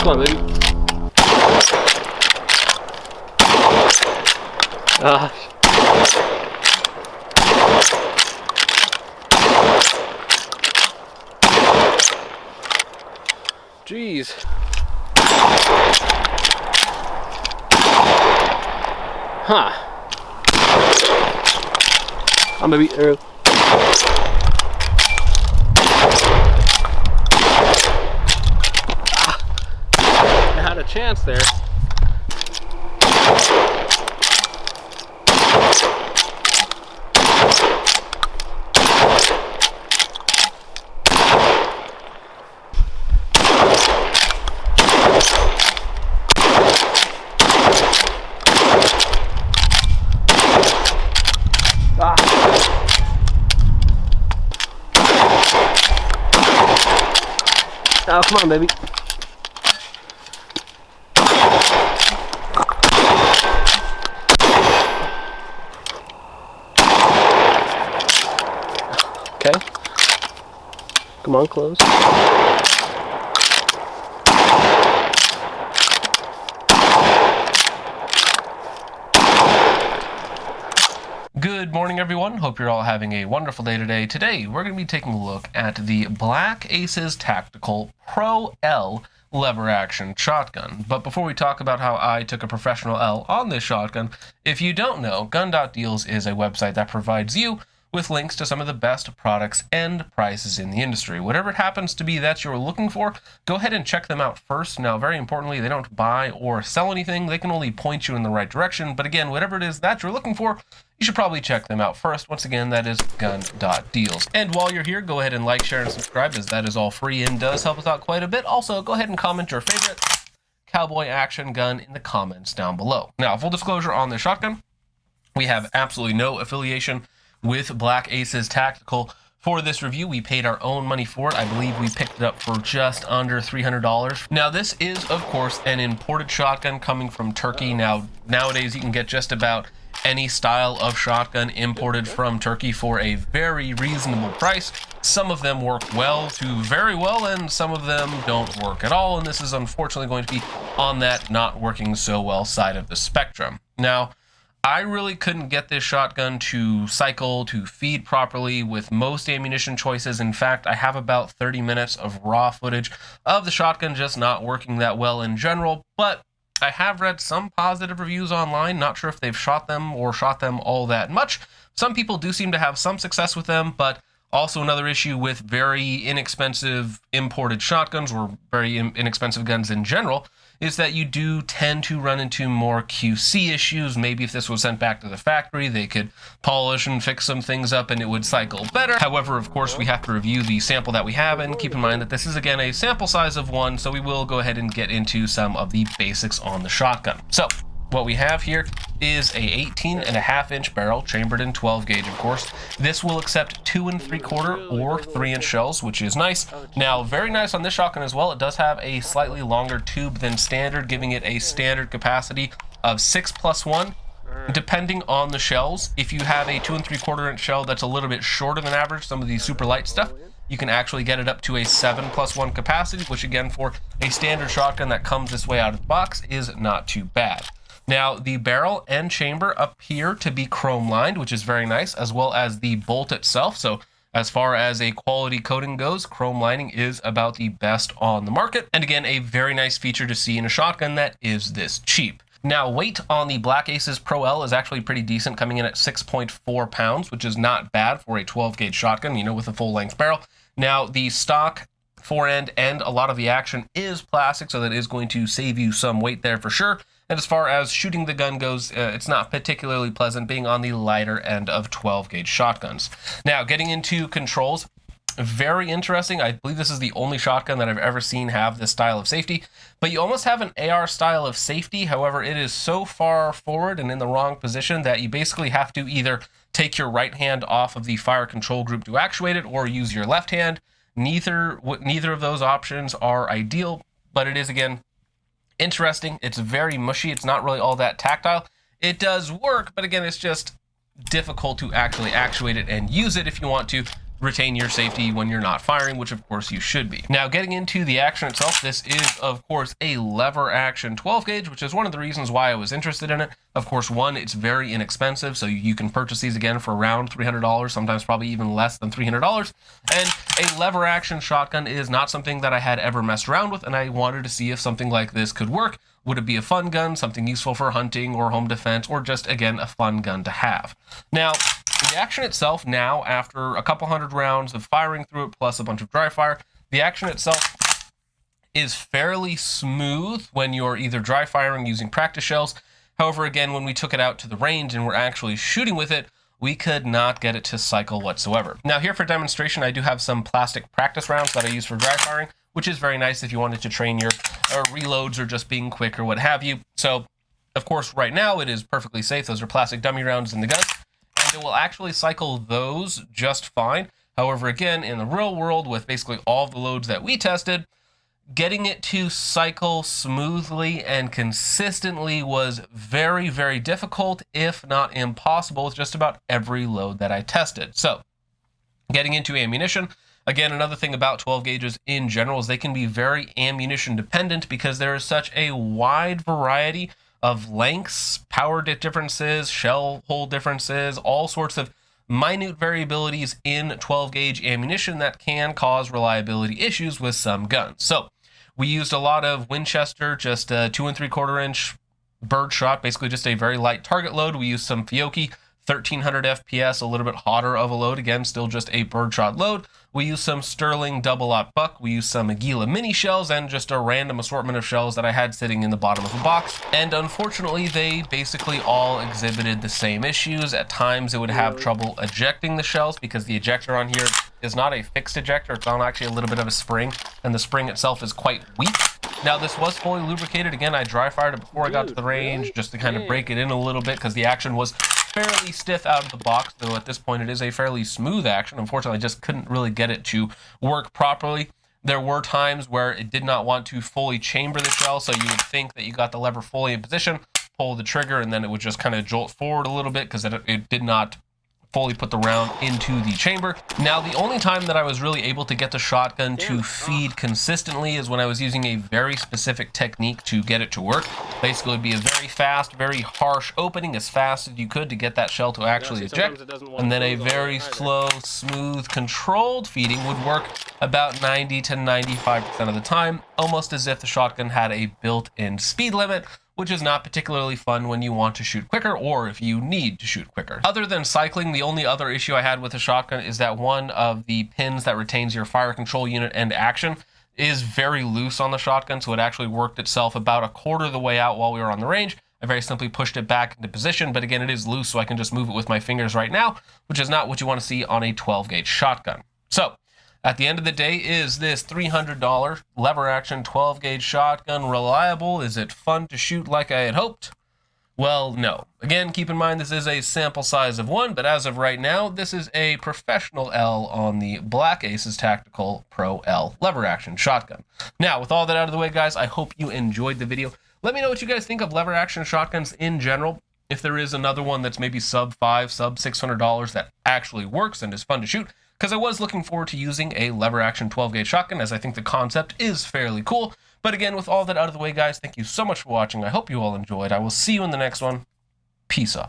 Come on, baby. Jeez. Huh. I'm gonna be I had a chance there. Oh, come on, baby. Okay. Come on, close. Good morning, everyone. Hope you're all having a wonderful day today. Today, we're going to be taking a look at the Black Aces Tactical Pro L lever action shotgun. But before we talk about how I took a professional L on this shotgun, if you don't know, gun.deals is a website that provides you with links to some of the best products and prices in the industry. Whatever it happens to be that you're looking for, go ahead and check them out first. Now, very importantly, they don't buy or sell anything. They can only point you in the right direction. But again, whatever it is that you're looking for, you should probably check them out first. Once again, that is gun.deals. And while you're here, go ahead and like, share, and subscribe, as that is all free and does help us out quite a bit. Also, go ahead and comment your favorite cowboy action gun in the comments down below. Now, full disclosure on this shotgun, we have absolutely no affiliation with Black Aces Tactical. For this review, we paid our own money for it. I believe we picked it up for just under $300. Now, this is, of course, an imported shotgun coming from Turkey. Now, nowadays, you can get just about any style of shotgun imported from Turkey for a very reasonable price. Some of them work well to very well, and some of them don't work at all. And this is unfortunately going to be on that not working so well side of the spectrum. Now, I really couldn't get this shotgun to cycle, to feed properly with most ammunition choices. In fact, I have about 30 minutes of raw footage of the shotgun just not working that well in general, but I have read some positive reviews online. Not sure if they've shot them or shot them all that much. Some people do seem to have some success with them, but also another issue with very inexpensive imported shotguns or very inexpensive guns in general is that you do tend to run into more QC issues. Maybe if this was sent back to the factory, they could polish and fix some things up and it would cycle better. However, of course, we have to review the sample that we have and keep in mind that this is, again, a sample size of 1, so we will go ahead and get into some of the basics on the shotgun. So, what we have here is a 18.5-inch barrel, chambered in 12 gauge, of course. This will accept 2 3/4 or 3-inch shells, which is nice. Now, very nice on this shotgun as well. It does have a slightly longer tube than standard, giving it a standard capacity of 6+1. Depending on the shells, if you have a 2 3/4-inch shell that's a little bit shorter than average, some of the super light stuff, you can actually get it up to a 7+1 capacity, which again, for a standard shotgun that comes this way out of the box, is not too bad. Now, the barrel and chamber appear to be chrome lined, which is very nice, as well as the bolt itself. So as far as a quality coating goes, chrome lining is about the best on the market. And again, a very nice feature to see in a shotgun that is this cheap. Now, weight on the Black Aces Pro L is actually pretty decent, coming in at 6.4 pounds, which is not bad for a 12 gauge shotgun, you know, with a full length barrel. Now, the stock forend and a lot of the action is plastic, so that is going to save you some weight there for sure. And as far as shooting the gun goes, it's not particularly pleasant being on the lighter end of 12 gauge shotguns. Now, getting into controls, very interesting. I believe this is the only shotgun that I've ever seen have this style of safety, but you almost have an AR style of safety. However, it is so far forward and in the wrong position that you basically have to either take your right hand off of the fire control group to actuate it or use your left hand. Neither of those options are ideal, but it is, again, interesting. It's very mushy. It's not really all that tactile. It does work, but again, it's just difficult to actually actuate it and use it if you want to retain your safety when you're not firing, which of course you should be. Now, getting into the action itself, this is of course a lever action 12 gauge, which is one of the reasons why I was interested in it. Of course, one, it's very inexpensive, so you can purchase these again for around $300, sometimes probably even less than $300. And a lever action shotgun is not something that I had ever messed around with, and I wanted to see if something like this could work. Would it be a fun gun, something useful for hunting or home defense, or just, again, a fun gun to have? Now, the action itself now, after a couple hundred rounds of firing through it, plus a bunch of dry fire, the action itself is fairly smooth when you're either dry firing using practice shells. However, again, when we took it out to the range and we're actually shooting with it, we could not get it to cycle whatsoever. Now, here for demonstration, I do have some plastic practice rounds that I use for dry firing, which is very nice if you wanted to train your reloads or just being quick or what have you. So, of course, right now it is perfectly safe. Those are plastic dummy rounds in the gun, and it will actually cycle those just fine. However, again, in the real world, with basically all of the loads that we tested, getting it to cycle smoothly and consistently was very, very difficult, if not impossible, with just about every load that I tested. So, getting into ammunition, again, another thing about 12 gauges in general is they can be very ammunition dependent because there is such a wide variety of lengths, power differences, shell hole differences, all sorts of minute variabilities in 12 gauge ammunition that can cause reliability issues with some guns. So, we used a lot of Winchester, just a 2 3/4 inch bird shot, basically just a very light target load. We used some Fiocchi 1300 FPS, a little bit hotter of a load, again, still just a bird shot load. We used some Sterling double-aught buck. We used some Aguila mini shells and just a random assortment of shells that I had sitting in the bottom of a box. And unfortunately, they basically all exhibited the same issues. At times, it would have trouble ejecting the shells because the ejector on here is not a fixed ejector. It's on actually a little bit of a spring, and the spring itself is quite weak. Now, this was fully lubricated. Again, I dry fired it before I got to the range just to kind of break it in a little bit because the action was fairly stiff out of the box, though at this point it is a fairly smooth action. Unfortunately, I just couldn't really get it to work properly. There were times where it did not want to fully chamber the shell, so you would think that you got the lever fully in position, pull the trigger, and then it would just kind of jolt forward a little bit because it did not fully put the round into the chamber. Now, the only time that I was really able to get the shotgun to feed consistently is when I was using a very specific technique to get it to work. Basically, it would be a very fast, very harsh opening as fast as you could to get that shell to actually eject, and then a very slow, smooth, controlled feeding would work about 90 to 95% of the time, almost as if the shotgun had a built-in speed limit, which is not particularly fun when you want to shoot quicker or if you need to shoot quicker. Other than cycling, the only other issue I had with the shotgun is that one of the pins that retains your fire control unit and action is very loose on the shotgun, so it actually worked itself about a quarter of the way out while we were on the range. I very simply pushed it back into position, but again, it is loose, so I can just move it with my fingers right now, which is not what you want to see on a 12 gauge shotgun. So, at the end of the day, is this $300 lever action 12 gauge shotgun reliable? Is it fun to shoot like I had hoped? Well, no. Again, keep in mind this is a sample size of 1, but as of right now, this is a professional L on the Black Aces Tactical Pro L lever action shotgun. Now, with all that out of the way, guys, I hope you enjoyed the video. Let me know what you guys think of lever action shotguns in general. If there is another one that's maybe sub $600 that actually works and is fun to shoot, because I was looking forward to using a lever action 12 gauge shotgun, as I think the concept is fairly cool. But again, with all that out of the way, guys, thank you so much for watching. I hope you all enjoyed. I will see you in the next one. Peace off.